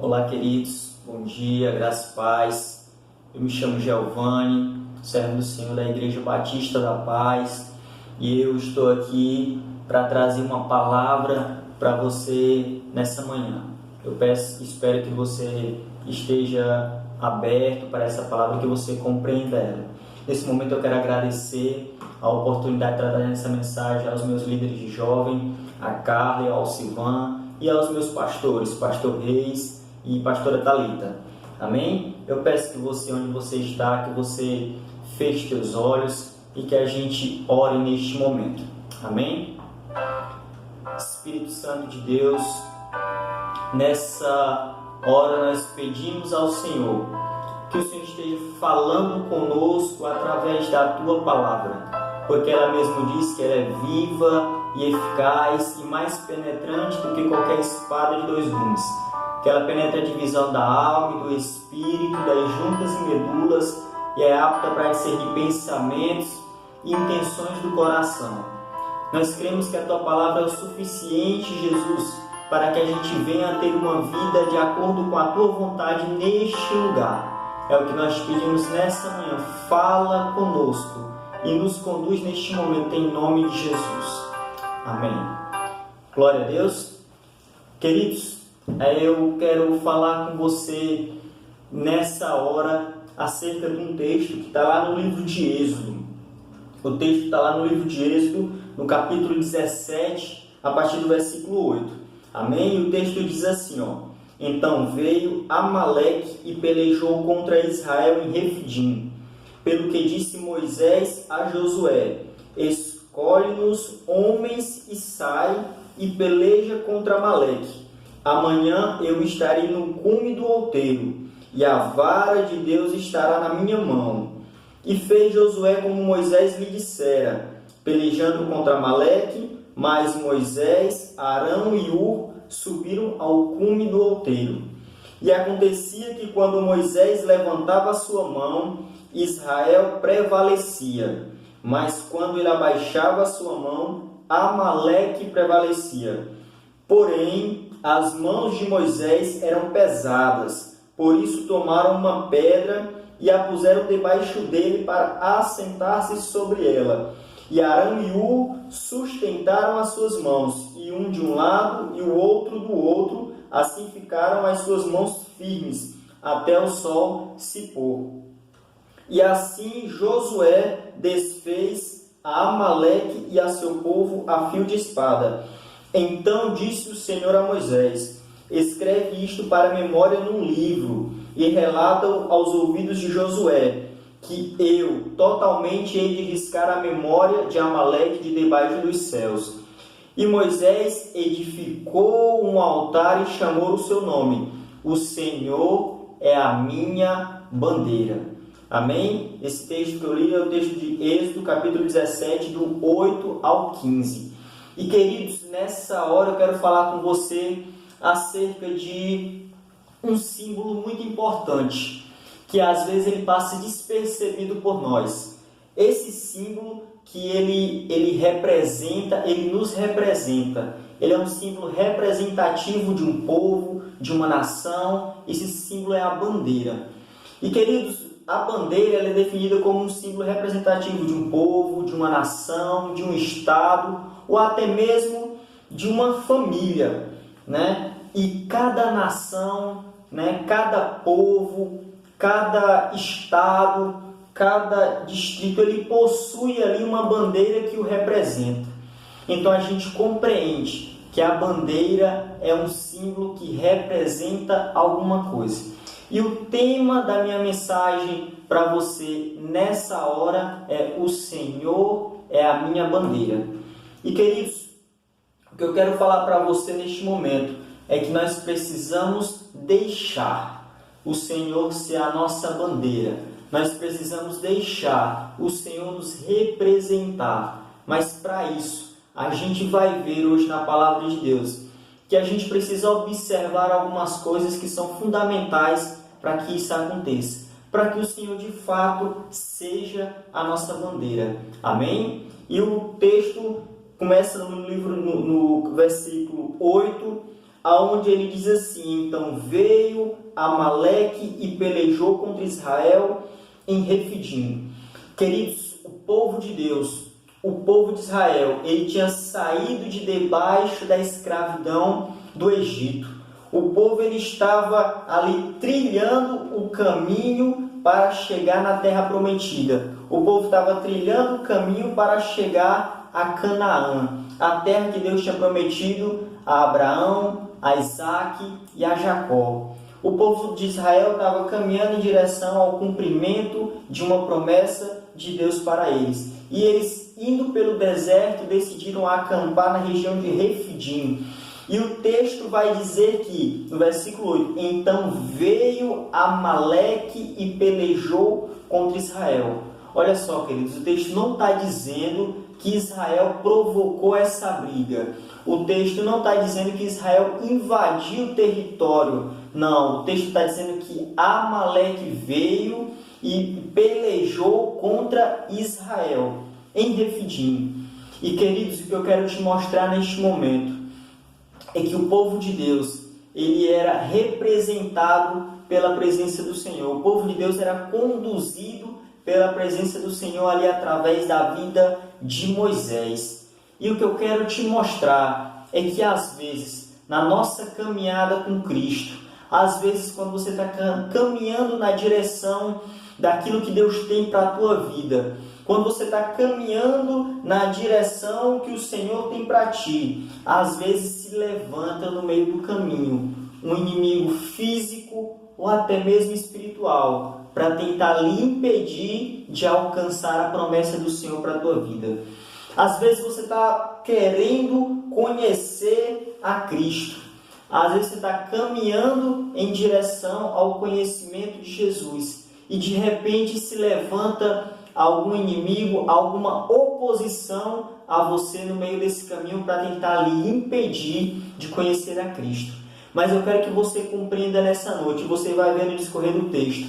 Olá, queridos, bom dia, graça e paz. Eu me chamo Giovanni, servo do Senhor da Igreja Batista da Paz, e eu estou aqui para trazer uma palavra para você nessa manhã. Espero que você esteja aberto para essa palavra, que você compreenda ela. Nesse momento eu quero agradecer a oportunidade de trazer essa mensagem aos meus líderes de jovem, a Carla, ao Silvan e aos meus pastores, Pastor Reis e Pastora Thalita. Amém? Eu peço que você, onde você está, que você feche teus olhos e que a gente ore neste momento. Amém? Espírito Santo de Deus, nessa hora nós pedimos ao Senhor que o Senhor esteja falando conosco através da Tua Palavra, porque ela mesmo diz que ela é viva e eficaz e mais penetrante do que qualquer espada de dois gumes, que ela penetra a divisão da alma e do espírito, das juntas e medulas, e é apta para discernir pensamentos e intenções do coração. Nós cremos que a Tua Palavra é o suficiente, Jesus, para que a gente venha ter uma vida de acordo com a Tua vontade neste lugar. É o que nós pedimos nessa manhã. Fala conosco e nos conduz neste momento em nome de Jesus. Amém. Glória a Deus. Queridos, eu quero falar com você nessa hora acerca de um texto que está lá no livro de Êxodo. O texto está lá no livro de Êxodo, no capítulo 17, a partir do versículo 8. Amém? E o texto diz assim, Então veio Amaleque e pelejou contra Israel em Refidim, pelo que disse Moisés a Josué: Escolhe-nos homens e sai e peleja contra Amaleque. Amanhã eu estarei no cume do outeiro, e a vara de Deus estará na minha mão. E fez Josué como Moisés lhe dissera, pelejando contra Amaleque, mas Moisés, Arão e Hur subiram ao cume do outeiro. E acontecia que quando Moisés levantava a sua mão, Israel prevalecia, mas quando ele abaixava a sua mão, Amaleque prevalecia. Porém, as mãos de Moisés eram pesadas, por isso tomaram uma pedra e a puseram debaixo dele para assentar-se sobre ela. E Arão e Hur sustentaram as suas mãos, e um de um lado e o outro do outro, assim ficaram as suas mãos firmes, até o sol se pôr. E assim Josué desfez a Amaleque e a seu povo a fio de espada. Então disse o Senhor a Moisés: Escreve isto para memória num livro, e relata-o aos ouvidos de Josué, que eu totalmente hei de riscar a memória de Amaleque de debaixo dos céus. E Moisés edificou um altar e chamou o seu nome: O Senhor é a minha bandeira. Amém? Esse texto que eu li é o texto de Êxodo, capítulo 17, do 8 ao 15. E queridos, nessa hora eu quero falar com você acerca de um símbolo muito importante, que às vezes ele passa despercebido por nós. Esse símbolo que ele representa, ele nos representa. Ele é um símbolo representativo de um povo, de uma nação. Esse símbolo é a bandeira. E queridos, a bandeira ela é definida como um símbolo representativo de um povo, de uma nação, de um estado, ou até mesmo de uma família, né? E cada nação, né, cada povo, cada estado, cada distrito, ele possui ali uma bandeira que o representa. Então a gente compreende que a bandeira é um símbolo que representa alguma coisa. E o tema da minha mensagem para você nessa hora é: O Senhor é a minha bandeira. E queridos, o que eu quero falar para você neste momento é que nós precisamos deixar o Senhor ser a nossa bandeira. Nós precisamos deixar o Senhor nos representar. Mas para isso, a gente vai ver hoje na Palavra de Deus que a gente precisa observar algumas coisas que são fundamentais para que isso aconteça, para que o Senhor de fato seja a nossa bandeira. Amém? E o texto começa no livro, no versículo 8 aonde ele diz assim: então veio Amaleque e pelejou contra Israel em Refidim. Queridos, o povo de Deus, o povo de Israel, ele tinha saído de debaixo da escravidão do Egito. O povo ele estava ali trilhando o caminho para chegar na terra prometida. O povo estava trilhando o caminho para chegar a Canaã, a terra que Deus tinha prometido a Abraão, a Isaac e a Jacó. O povo de Israel estava caminhando em direção ao cumprimento de uma promessa de Deus para eles. E eles, indo pelo deserto, decidiram acampar na região de Refidim. E o texto vai dizer que, no versículo 8, então veio Amaleque e pelejou contra Israel. Olha só, queridos, o texto não está dizendo que Israel provocou essa briga. O texto não está dizendo que Israel invadiu o território. Não, o texto está dizendo que Amaleque veio e pelejou contra Israel em Refidim. E, queridos, o que eu quero te mostrar neste momento é que o povo de Deus, ele era representado pela presença do Senhor. O povo de Deus era conduzido pela presença do Senhor ali através da vida de Moisés. E o que eu quero te mostrar é que às vezes, na nossa caminhada com Cristo, às vezes quando você está caminhando na direção daquilo que Deus tem para a tua vida, quando você está caminhando na direção que o Senhor tem para ti, às vezes se levanta no meio do caminho um inimigo físico ou até mesmo espiritual para tentar lhe impedir de alcançar a promessa do Senhor para a tua vida. Às vezes você está querendo conhecer a Cristo. Às vezes você está caminhando em direção ao conhecimento de Jesus e de repente se levanta algum inimigo, alguma oposição a você no meio desse caminho para tentar lhe impedir de conhecer a Cristo. Mas eu quero que você compreenda nessa noite, você vai ver no discorrer do texto,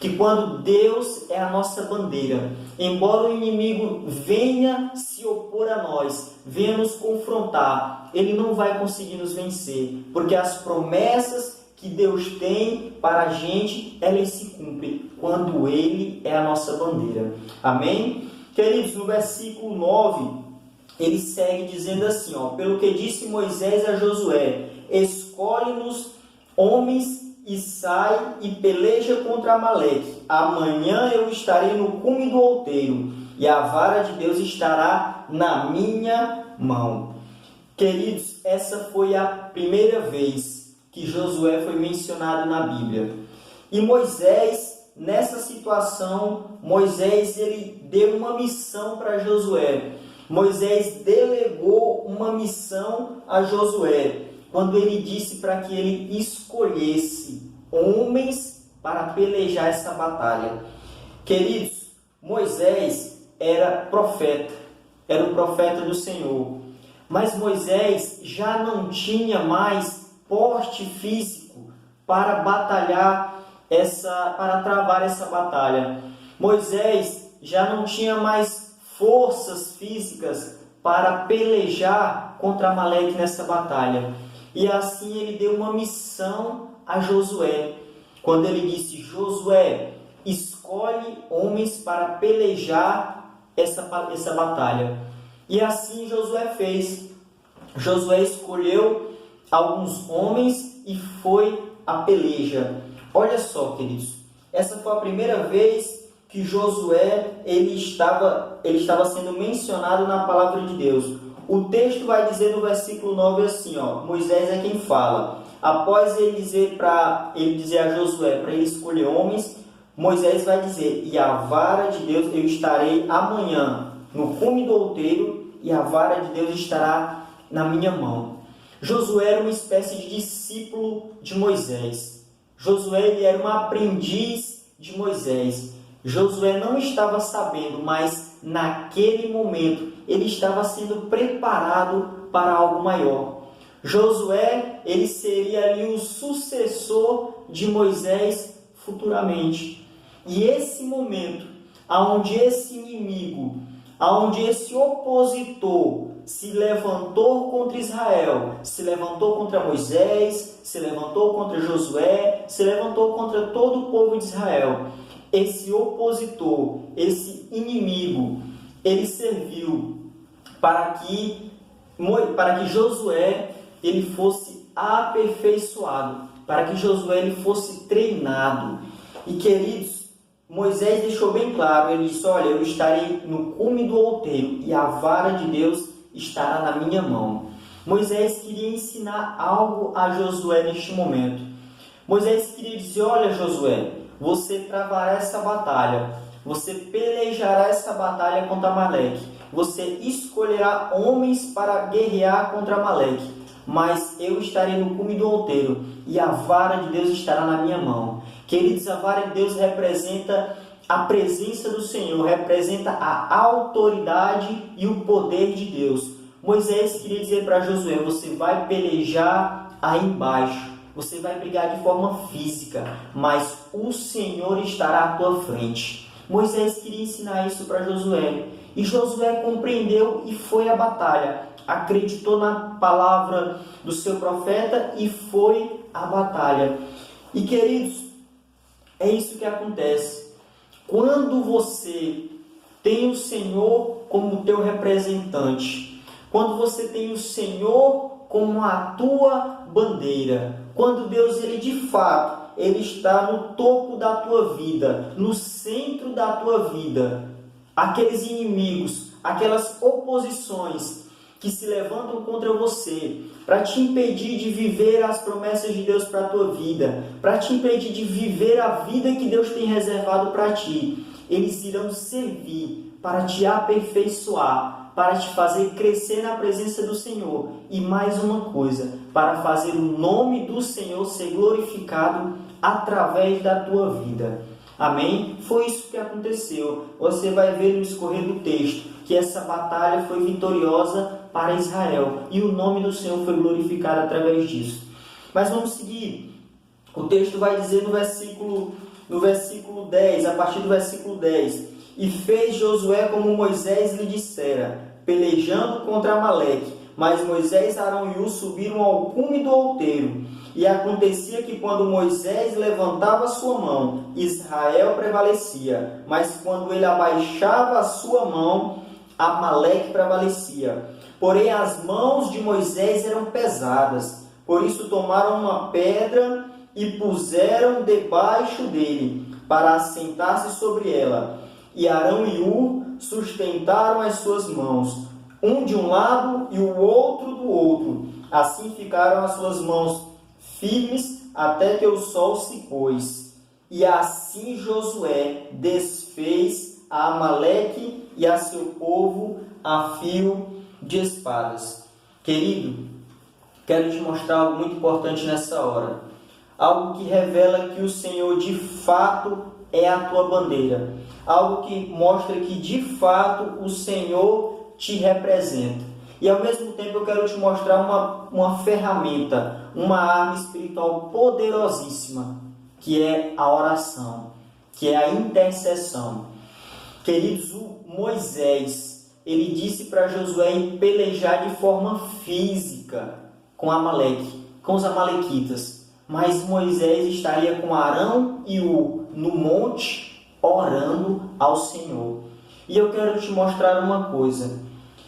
que quando Deus é a nossa bandeira, embora o inimigo venha se opor a nós, venha nos confrontar, ele não vai conseguir nos vencer, porque as promessas que Deus tem para a gente, elas se cumprem quando Ele é a nossa bandeira. Amém? Queridos, no versículo 9, ele segue dizendo assim, pelo que disse Moisés a Josué, escolhe-nos homens e sai e peleja contra Amaleque. Amanhã eu estarei no cume do outeiro e a vara de Deus estará na minha mão. Queridos, essa foi a primeira vez que Josué foi mencionado na Bíblia. E Moisés, nessa situação, Moisés ele deu uma missão para Josué. Moisés delegou uma missão a Josué, quando ele disse para que ele escolhesse homens para pelejar essa batalha. Queridos, Moisés era profeta, era o profeta do Senhor. Mas Moisés já não tinha mais porte físico para batalhar para travar essa batalha. Moisés já não tinha mais forças físicas para pelejar contra Amaleque nessa batalha. E assim ele deu uma missão a Josué, quando ele disse: Josué, escolhe homens para pelejar essa batalha. E assim Josué fez. Josué escolheu alguns homens e foi à peleja. Olha só, queridos, essa foi a primeira vez que Josué ele estava sendo mencionado na palavra de Deus. O texto vai dizer no versículo 9 assim, Moisés é quem fala. Após ele dizer a Josué para ele escolher homens, Moisés vai dizer: e a vara de Deus, eu estarei amanhã no cume do outeiro, e a vara de Deus estará na minha mão. Josué era uma espécie de discípulo de Moisés. Josué ele era um aprendiz de Moisés. Josué não estava sabendo, mas naquele momento ele estava sendo preparado para algo maior. Josué ele seria ali o sucessor de Moisés futuramente. E esse momento, onde esse inimigo, aonde esse opositor se levantou contra Israel, se levantou contra Moisés, se levantou contra Josué, se levantou contra todo o povo de Israel. Esse opositor, esse inimigo, ele serviu para que Josué ele fosse aperfeiçoado, para que Josué ele fosse treinado. E queridos, Moisés deixou bem claro, ele disse, olha, eu estarei no cume do outeiro e a vara de Deus estará na minha mão. Moisés queria ensinar algo a Josué neste momento. Moisés queria dizer, olha Josué, você travará essa batalha, você pelejará essa batalha contra Amaleque, você escolherá homens para guerrear contra Amaleque, mas eu estarei no cume do outeiro e a vara de Deus estará na minha mão. Queridos, a vara de Deus representa a presença do Senhor, representa a autoridade e o poder de Deus. Moisés queria dizer para Josué, você vai pelejar aí embaixo, você vai brigar de forma física, mas o Senhor estará à tua frente. Moisés queria ensinar isso para Josué, e Josué compreendeu e foi à batalha, acreditou na palavra do seu profeta e foi à batalha. E queridos, é isso que acontece. Quando você tem o Senhor como teu representante, quando você tem o Senhor como a tua bandeira, quando Deus ele de fato ele está no topo da tua vida, no centro da tua vida, aqueles inimigos, aquelas oposições que se levantam contra você, para te impedir de viver as promessas de Deus para a tua vida, para te impedir de viver a vida que Deus tem reservado para ti, eles irão servir para te aperfeiçoar, para te fazer crescer na presença do Senhor. E mais uma coisa, para fazer o nome do Senhor ser glorificado através da tua vida. Amém? Foi isso que aconteceu. Você vai ver no escorrer do texto que essa batalha foi vitoriosa para Israel e o nome do Senhor foi glorificado através disso. Mas vamos seguir. O texto vai dizer no versículo 10, a partir do versículo 10: E fez Josué como Moisés lhe dissera, pelejando contra Amaleque. Mas Moisés, Arão e Hur subiram ao cume do outeiro. E acontecia que quando Moisés levantava sua mão, Israel prevalecia. Mas quando ele abaixava a sua mão, Amaleque prevalecia. Porém as mãos de Moisés eram pesadas. Por isso tomaram uma pedra e puseram debaixo dele, para assentar-se sobre ela. E Arão e Hur sustentaram as suas mãos, um de um lado e o outro do outro. Assim ficaram as suas mãos firmes até que o sol se pôs. E assim Josué desfez a Amaleque e a seu povo a fio de espadas. Querido, quero te mostrar algo muito importante nessa hora. Algo que revela que o Senhor de fato é a tua bandeira. Algo que mostra que de fato o Senhor te representa. E ao mesmo tempo eu quero te mostrar uma ferramenta, uma arma espiritual poderosíssima, que é a oração, que é a intercessão. Queridos, Moisés, ele disse para Josué pelejar de forma física com Amaleque, com os amalequitas. Mas Moisés estaria com Arão e Hur no monte, orando ao Senhor. E eu quero te mostrar uma coisa.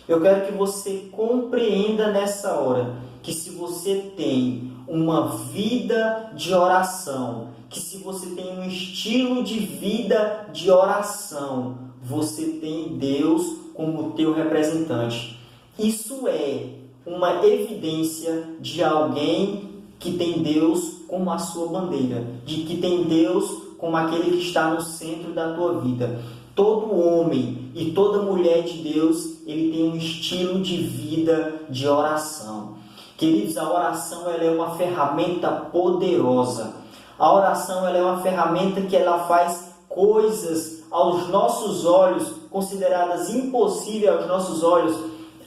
Eu quero que você compreenda nessa hora que se você tem uma vida de oração, que se você tem um estilo de vida de oração, você tem Deus como teu representante. Isso é uma evidência de alguém que tem Deus como a sua bandeira, de que tem Deus como aquele que está no centro da tua vida. Todo homem e toda mulher de Deus, ele tem um estilo de vida de oração. Queridos, a oração ela é uma ferramenta poderosa. A oração ela é uma ferramenta que ela faz coisas aos nossos olhos, consideradas impossíveis aos nossos olhos,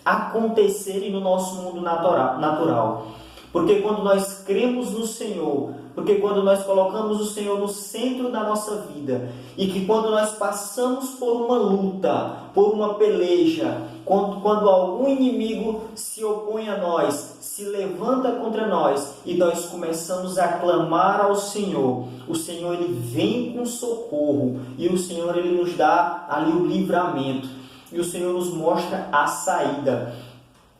acontecerem no nosso mundo natural. Porque quando nós cremos no Senhor, porque quando nós colocamos o Senhor no centro da nossa vida, e que quando nós passamos por uma luta, por uma peleja, quando algum inimigo se opõe a nós, se levanta contra nós, e nós começamos a clamar ao Senhor, o Senhor ele vem com socorro, e o Senhor ele nos dá ali o livramento, e o Senhor nos mostra a saída.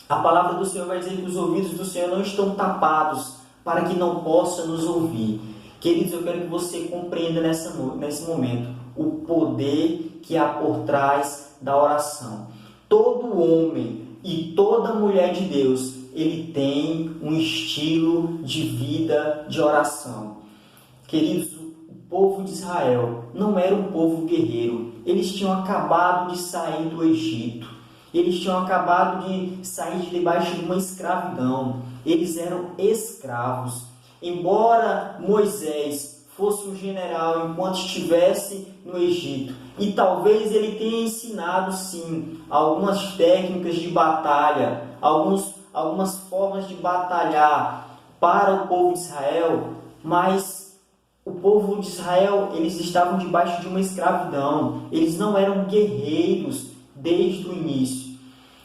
A palavra do Senhor vai dizer que os ouvidos do Senhor não estão tapados para que não possa nos ouvir. Queridos, eu quero que você compreenda nesse momento o poder que há por trás da oração. Todo homem e toda mulher de Deus, ele tem um estilo de vida de oração. Queridos, o povo de Israel não era um povo guerreiro. Eles tinham acabado de sair do Egito. Eles tinham acabado de sair de debaixo de uma escravidão. Eles eram escravos. Embora Moisés fosse um general enquanto estivesse no Egito, e talvez ele tenha ensinado, sim, algumas técnicas de batalha, algumas formas de batalhar para o povo de Israel, mas o povo de Israel, eles estavam debaixo de uma escravidão. Eles não eram guerreiros desde o início.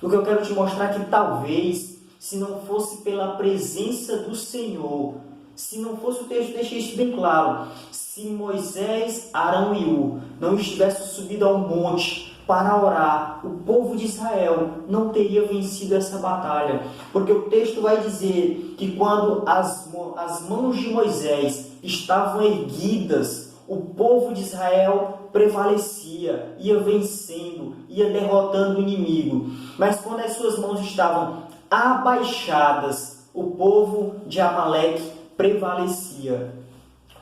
O que eu quero te mostrar é que talvez, se não fosse pela presença do Senhor, se não fosse, o texto deixa isso bem claro, se Moisés, Arão e Hur não estivessem subido ao monte para orar, o povo de Israel não teria vencido essa batalha. Porque o texto vai dizer que quando as mãos de Moisés estavam erguidas, o povo de Israel prevalecia, ia vencendo, ia derrotando o inimigo. Mas quando as suas mãos estavam abaixadas, o povo de Amaleque prevalecia.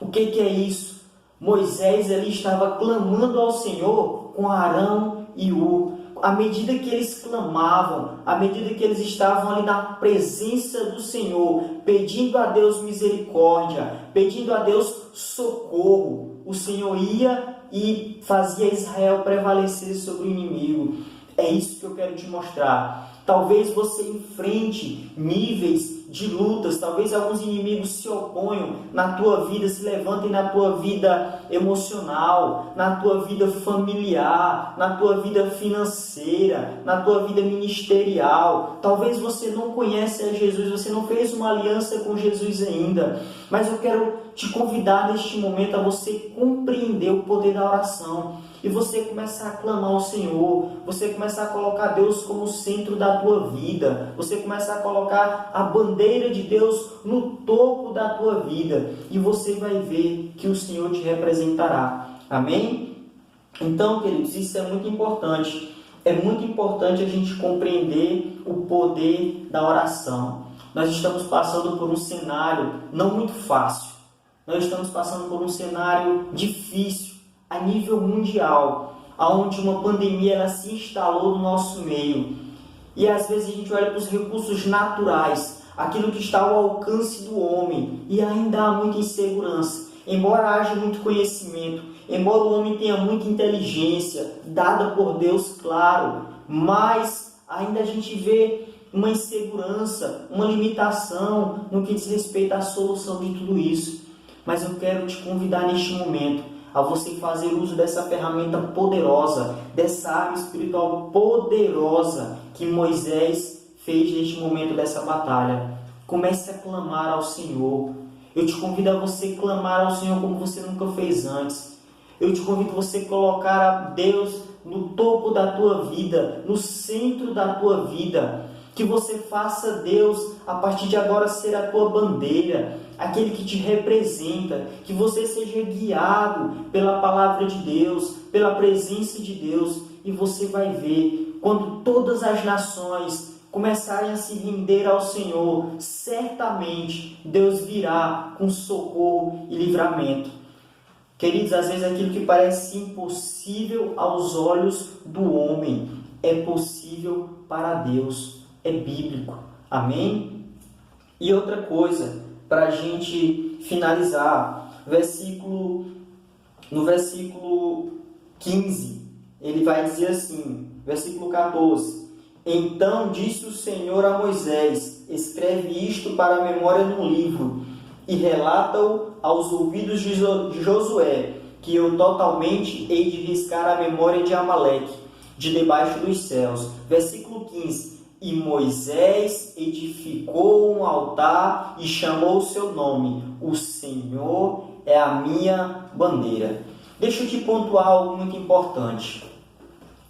O que é isso? Moisés ali estava clamando ao Senhor com Arão e Hur. À medida que eles clamavam, à medida que eles estavam ali na presença do Senhor, pedindo a Deus misericórdia, pedindo a Deus socorro, o Senhor ia e fazia Israel prevalecer sobre o inimigo. É isso que eu quero te mostrar. Talvez você enfrente níveis de lutas, talvez alguns inimigos se oponham na tua vida, se levantem na tua vida emocional, na tua vida familiar, na tua vida financeira, na tua vida ministerial. Talvez você não conhece a Jesus, você não fez uma aliança com Jesus ainda, mas eu quero te convidar neste momento a você compreender o poder da oração. E você começar a clamar ao Senhor, você começar a colocar Deus como centro da tua vida, você começar a colocar a bandeira de Deus no topo da tua vida, e você vai ver que o Senhor te representará. Amém? Então, queridos, isso é muito importante. É muito importante a gente compreender o poder da oração. Nós estamos passando por um cenário não muito fácil. Nós estamos passando por um cenário difícil a nível mundial, onde uma pandemia ela se instalou no nosso meio. E às vezes a gente olha para os recursos naturais, aquilo que está ao alcance do homem, e ainda há muita insegurança. Embora haja muito conhecimento, embora o homem tenha muita inteligência, dada por Deus, claro, mas ainda a gente vê uma insegurança, uma limitação no que diz respeito à solução de tudo isso. Mas eu quero te convidar neste momento a você fazer uso dessa ferramenta poderosa, dessa arma espiritual poderosa que Moisés fez neste momento dessa batalha. Comece a clamar ao Senhor. Eu te convido a você clamar ao Senhor como você nunca fez antes. Eu te convido a você colocar a Deus no topo da tua vida, no centro da tua vida. Que você faça Deus, a partir de agora, ser a tua bandeira, aquele que te representa, que você seja guiado pela palavra de Deus, pela presença de Deus, e você vai ver, quando todas as nações começarem a se render ao Senhor, certamente Deus virá com socorro e livramento. Queridos, às vezes aquilo que parece impossível aos olhos do homem é possível para Deus, é bíblico. Amém? E outra coisa, para a gente finalizar, no versículo 15, ele vai dizer assim, versículo 14: Então disse o Senhor a Moisés: escreve isto para a memória num livro e relata-o aos ouvidos de Josué, que eu totalmente hei de riscar a memória de Amaleque, de debaixo dos céus. Versículo 15. E Moisés edificou um altar e chamou o seu nome: o Senhor é a minha bandeira. Deixa eu te pontuar algo muito importante.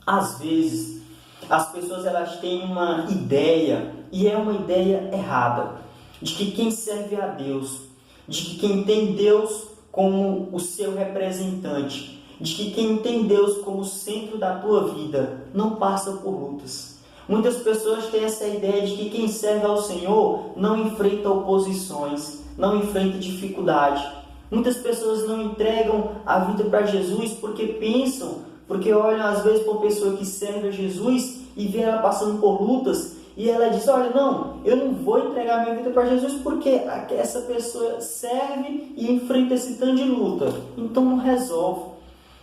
Às vezes, as pessoas elas têm uma ideia, e é uma ideia errada, de que quem serve a Deus, de que quem tem Deus como o seu representante, de que quem tem Deus como o centro da tua vida, não passa por lutas. Muitas pessoas têm essa ideia de que quem serve ao Senhor não enfrenta oposições, não enfrenta dificuldade. Muitas pessoas não entregam a vida para Jesus porque olham às vezes para uma pessoa que serve a Jesus e vê ela passando por lutas e ela diz: olha, não, eu não vou entregar minha vida para Jesus porque essa pessoa serve e enfrenta esse tanto de luta. Então não resolve.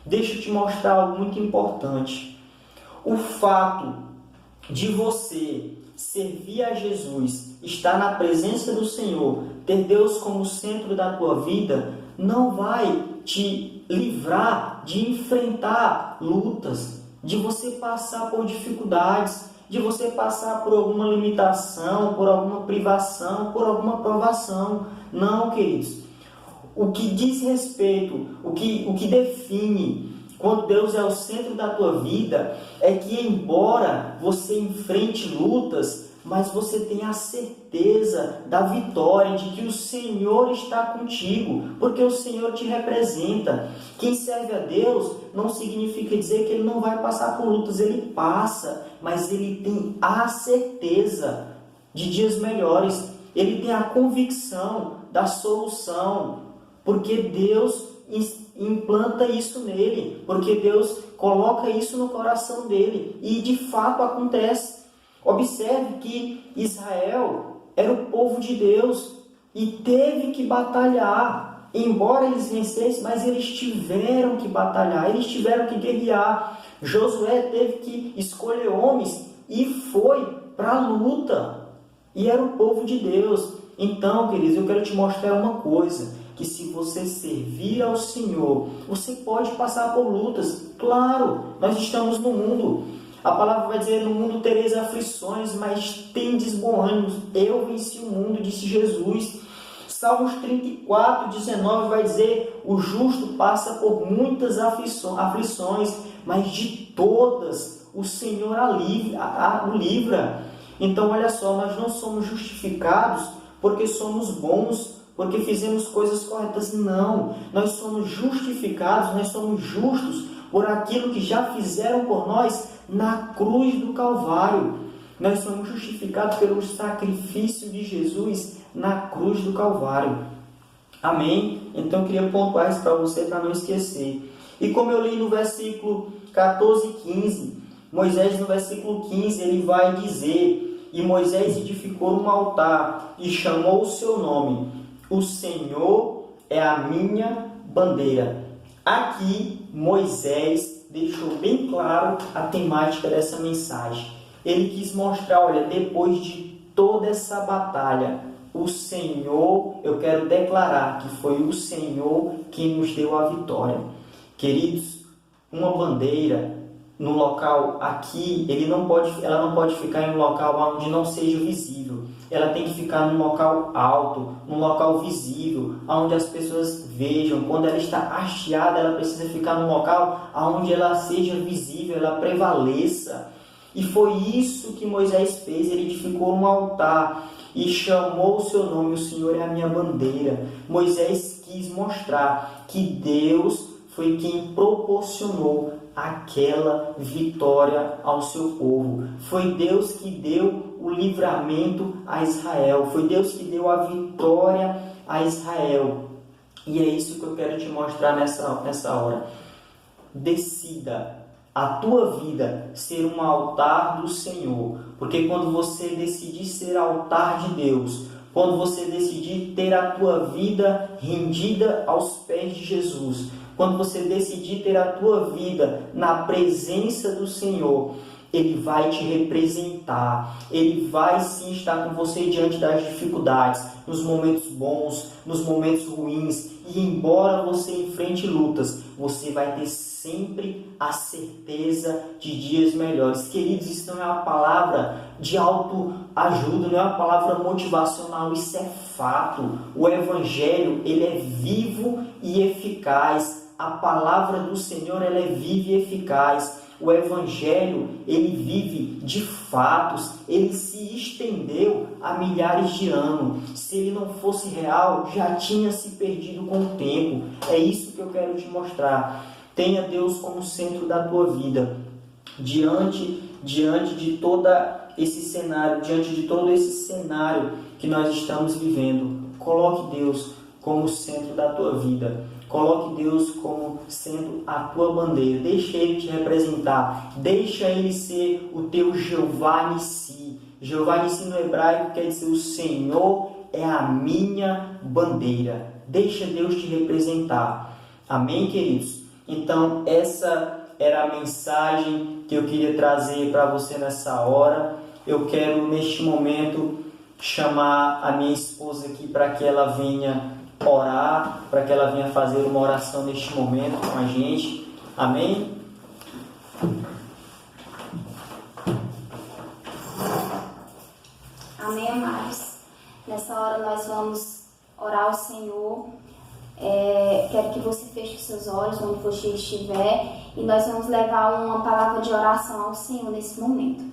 Deixa eu te mostrar algo muito importante. O fato de você servir a Jesus, estar na presença do Senhor, ter Deus como centro da tua vida, não vai te livrar de enfrentar lutas, de você passar por dificuldades, de você passar por alguma limitação, por alguma privação, por alguma provação. Não, queridos. O que diz respeito, o que define quando Deus é o centro da tua vida, é que embora você enfrente lutas, mas você tenha a certeza da vitória, de que o Senhor está contigo, porque o Senhor te representa. Quem serve a Deus não significa dizer que ele não vai passar por lutas, ele passa, mas ele tem a certeza de dias melhores, ele tem a convicção da solução, porque Deus implanta isso nele, porque Deus coloca isso no coração dele, e de fato acontece. Observe que Israel era o povo de Deus e teve que batalhar, embora eles vencessem, mas eles tiveram que batalhar, eles tiveram que guerrear. Josué teve que escolher homens e foi para a luta, e era o povo de Deus. Então, queridos, eu quero te mostrar uma coisa, que se você servir ao Senhor, você pode passar por lutas. Claro, nós estamos no mundo. A palavra vai dizer: no mundo tereis aflições, mas tendes bom ânimo. Eu venci o mundo, disse Jesus. Salmos 34, 19 vai dizer: o justo passa por muitas aflições, mas de todas o Senhor o livra. Então, olha só, nós não somos justificados porque somos bons, porque fizemos coisas corretas. Não, nós somos justificados, nós somos justos por aquilo que já fizeram por nós na cruz do Calvário. Nós somos justificados pelo sacrifício de Jesus na cruz do Calvário. Amém? Então eu queria pontuar isso para você, para não esquecer. E como eu li no versículo 14 e 15, Moisés no versículo 15, ele vai dizer: e Moisés edificou um altar e chamou o seu nome: o Senhor é a minha bandeira. Aqui Moisés deixou bem claro a temática dessa mensagem. Ele quis mostrar, olha, depois de toda essa batalha, o Senhor, eu quero declarar que foi o Senhor que nos deu a vitória. Queridos, uma bandeira no local aqui, ela não pode ficar em um local onde não seja visível. Ela tem que ficar num local alto, num local visível, onde as pessoas vejam. Quando ela está hasteada, ela precisa ficar num local onde ela seja visível, ela prevaleça. E foi isso que Moisés fez. Ele edificou um altar e chamou o seu nome: o Senhor é a minha bandeira. Moisés quis mostrar que Deus foi quem proporcionou aquela vitória ao seu povo. Foi Deus que deu o livramento a Israel. Foi Deus que deu a vitória a Israel. E é isso que eu quero te mostrar nessa hora. Decida a tua vida ser um altar do Senhor. Porque quando você decidir ser altar de Deus, quando você decidir ter a tua vida rendida aos pés de Jesus, quando você decidir ter a tua vida na presença do Senhor, Ele vai te representar, Ele vai sim estar com você diante das dificuldades, nos momentos bons, nos momentos ruins, e embora você enfrente lutas, você vai ter sempre a certeza de dias melhores. Queridos, isso não é uma palavra de autoajuda, não é uma palavra motivacional, isso é fato. O Evangelho, ele é vivo e eficaz. A palavra do Senhor, ela é viva e eficaz. O Evangelho, ele vive de fatos, ele se estendeu há milhares de anos. Se ele não fosse real, já tinha se perdido com o tempo. É isso que eu quero te mostrar. Tenha Deus como centro da tua vida. Diante de todo esse cenário que nós estamos vivendo, coloque Deus como centro da tua vida. Coloque Deus como sendo a tua bandeira. Deixa Ele te representar. Deixa Ele ser o teu Jeová Nissi. Jeová Nissi no hebraico quer dizer: o Senhor é a minha bandeira. Deixa Deus te representar. Amém, queridos? Então, essa era a mensagem que eu queria trazer para você nessa hora. Eu quero, neste momento, chamar a minha esposa aqui para que ela venha orar, para que ela venha fazer uma oração neste momento com a gente. Amém? Amém, amados. Nessa hora nós vamos orar ao Senhor. Quero que você feche os seus olhos onde você estiver e nós vamos levar uma palavra de oração ao Senhor nesse momento.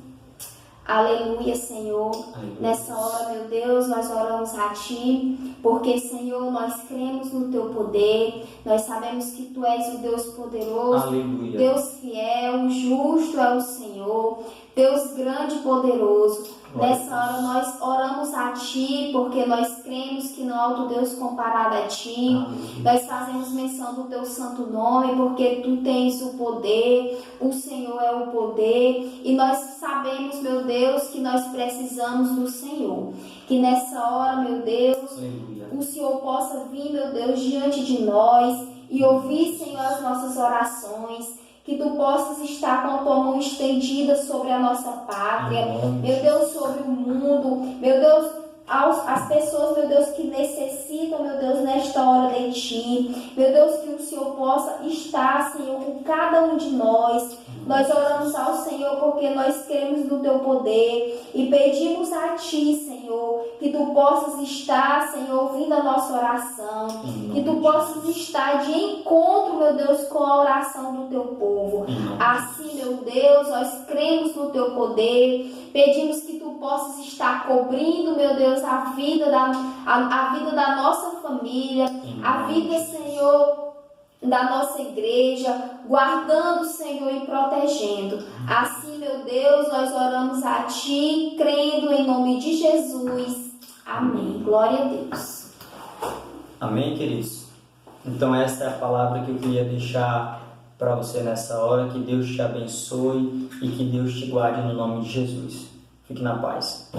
Aleluia, Senhor. Aleluia. Nessa hora, meu Deus, nós oramos a Ti, porque, Senhor, nós cremos no Teu poder, nós sabemos que Tu és o Deus poderoso, aleluia, Deus fiel, justo é o Senhor, Deus grande e poderoso. Nessa hora nós oramos a Ti, porque nós cremos que não há outro Deus comparado a Ti. Nós fazemos menção do Teu santo nome, porque Tu tens o poder, o Senhor é o poder. E nós sabemos, meu Deus, que nós precisamos do Senhor. Que nessa hora, meu Deus, o Senhor possa vir, meu Deus, diante de nós e ouvir, Senhor, as nossas orações. Que Tu possas estar com a Tua mão estendida sobre a nossa pátria, meu Deus, sobre o mundo, meu Deus, as pessoas, meu Deus, que necessitam, meu Deus, nesta hora de Ti, meu Deus, que o Senhor possa estar, Senhor, com cada um de nós. Nós oramos ao Senhor porque nós cremos no Teu poder e pedimos a Ti, Senhor, que Tu possas estar, Senhor, ouvindo a nossa oração, que Tu possas estar de encontro, meu Deus, com a oração do Teu povo. Assim, meu Deus, nós cremos no Teu poder, pedimos que Tu possas estar cobrindo, meu Deus, a vida da nossa família, a vida, Senhor, da nossa igreja, guardando, Senhor, e protegendo. Assim, meu Deus, nós oramos a Ti, crendo em nome de Jesus. Amém. Glória a Deus. Amém, queridos? Então essa é a palavra que eu queria deixar para você nessa hora. Que Deus te abençoe e que Deus te guarde no nome de Jesus. Fique na paz.